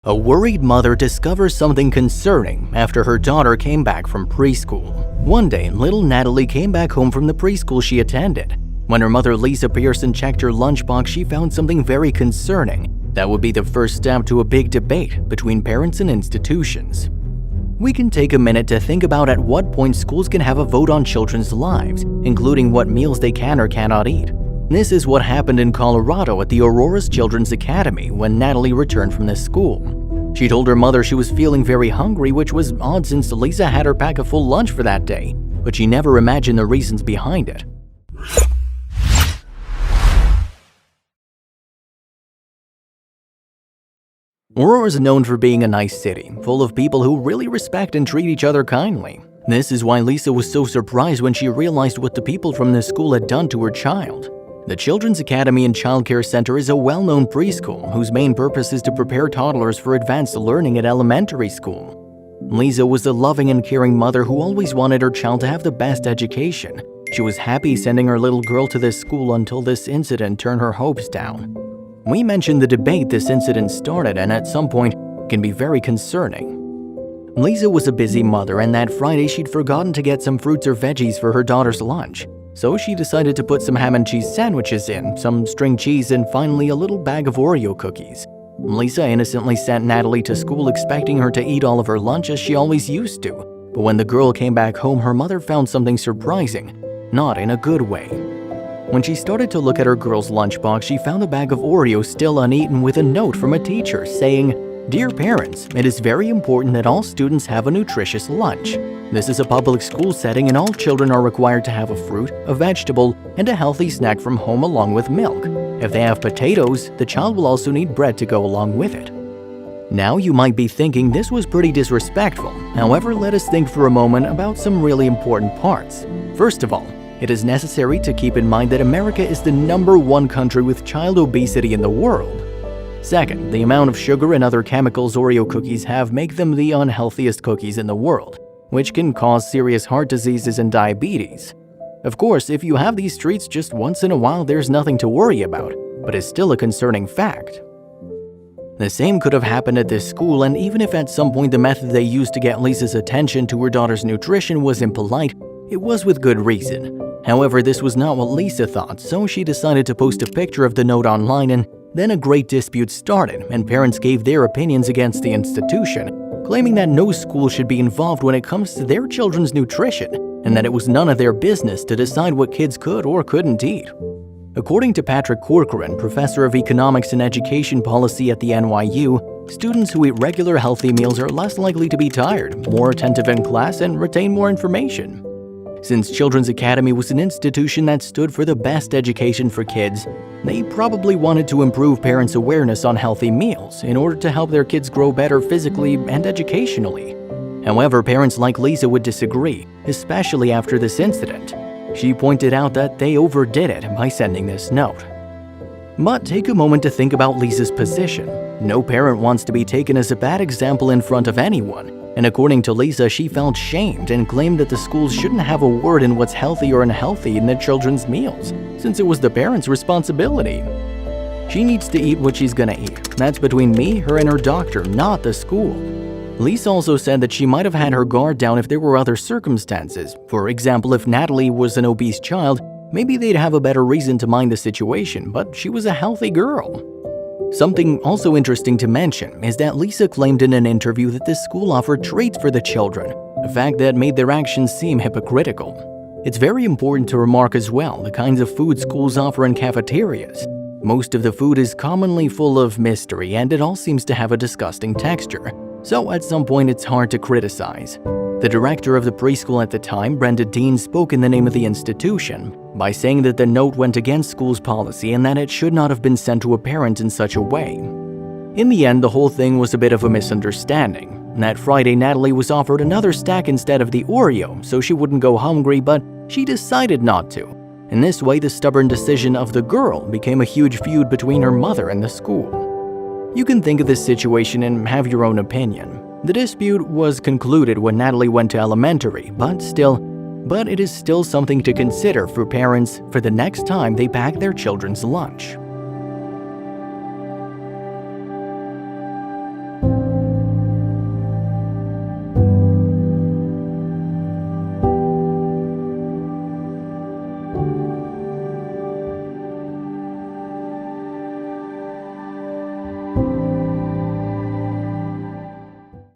A worried mother discovers something concerning after her daughter came back from preschool. One day, little Natalie came back home from the preschool she attended. When her mother Lisa Pearson checked her lunchbox, she found something very concerning that would be the first step to a big debate between parents and institutions. We can take a minute to think about at what point schools can have a vote on children's lives, including what meals they can or cannot eat. This is what happened in Colorado at the Aurora's Children's Academy when Natalie returned from the school. She told her mother she was feeling very hungry, which was odd since Lisa had her pack a full lunch for that day, but she never imagined the reasons behind it. Aurora is known for being a nice city, full of people who really respect and treat each other kindly. This is why Lisa was so surprised when she realized what the people from the school had done to her child. The Children's Academy and Childcare Center is a well-known preschool whose main purpose is to prepare toddlers for advanced learning at elementary school. Lisa was a loving and caring mother who always wanted her child to have the best education. She was happy sending her little girl to this school until this incident turned her hopes down. We mentioned the debate this incident started and at some point can be very concerning. Lisa was a busy mother, and that Friday she'd forgotten to get some fruits or veggies for her daughter's lunch. So she decided to put some ham and cheese sandwiches in, some string cheese, and finally a little bag of Oreo cookies. Lisa innocently sent Natalie to school expecting her to eat all of her lunch as she always used to. But when the girl came back home, her mother found something surprising, not in a good way. When she started to look at her girl's lunchbox, she found a bag of Oreos still uneaten with a note from a teacher saying, "Dear parents, it is very important that all students have a nutritious lunch. This is a public school setting and all children are required to have a fruit, a vegetable, and a healthy snack from home along with milk. If they have potatoes, the child will also need bread to go along with it." Now you might be thinking this was pretty disrespectful. However, let us think for a moment about some really important parts. First of all, it is necessary to keep in mind that America is the #1 country with child obesity in the world. Second, the amount of sugar and other chemicals Oreo cookies have make them the unhealthiest cookies in the world, which can cause serious heart diseases and diabetes. Of course, if you have these treats just once in a while, there's nothing to worry about, but it's still a concerning fact. The same could have happened at this school, and even if at some point the method they used to get Lisa's attention to her daughter's nutrition was impolite, it was with good reason. However, this was not what Lisa thought, so she decided to post a picture of the note online, and then a great dispute started, and parents gave their opinions against the institution, claiming that no school should be involved when it comes to their children's nutrition, and that it was none of their business to decide what kids could or couldn't eat. According to Patrick Corcoran, professor of economics and education policy at the NYU, students who eat regular healthy meals are less likely to be tired, more attentive in class, and retain more information. Since Children's Academy was an institution that stood for the best education for kids, they probably wanted to improve parents' awareness on healthy meals in order to help their kids grow better physically and educationally. However, parents like Lisa would disagree, especially after this incident. She pointed out that they overdid it by sending this note. But take a moment to think about Lisa's position. No parent wants to be taken as a bad example in front of anyone. And according to Lisa, she felt shamed and claimed that the schools shouldn't have a word in what's healthy or unhealthy in their children's meals, since it was the parents' responsibility. She needs to eat what she's gonna eat. That's between me, her, and her doctor, not the school. Lisa also said that she might have had her guard down if there were other circumstances. For example, if Natalie was an obese child, maybe they'd have a better reason to mind the situation, but she was a healthy girl. Something also interesting to mention is that Lisa claimed in an interview that this school offered treats for the children, a fact that made their actions seem hypocritical. It's very important to remark as well the kinds of food schools offer in cafeterias. Most of the food is commonly full of mystery, and it all seems to have a disgusting texture, so at some point it's hard to criticize. The director of the preschool at the time, Brenda Dean, spoke in the name of the institution by saying that the note went against school's policy and that it should not have been sent to a parent in such a way. In the end, the whole thing was a bit of a misunderstanding. That Friday, Natalie was offered another stack instead of the Oreo, so she wouldn't go hungry, but she decided not to. In this way, the stubborn decision of the girl became a huge feud between her mother and the school. You can think of this situation and have your own opinion. The dispute was concluded when Natalie went to elementary, but it is still something to consider for parents for the next time they pack their children's lunch.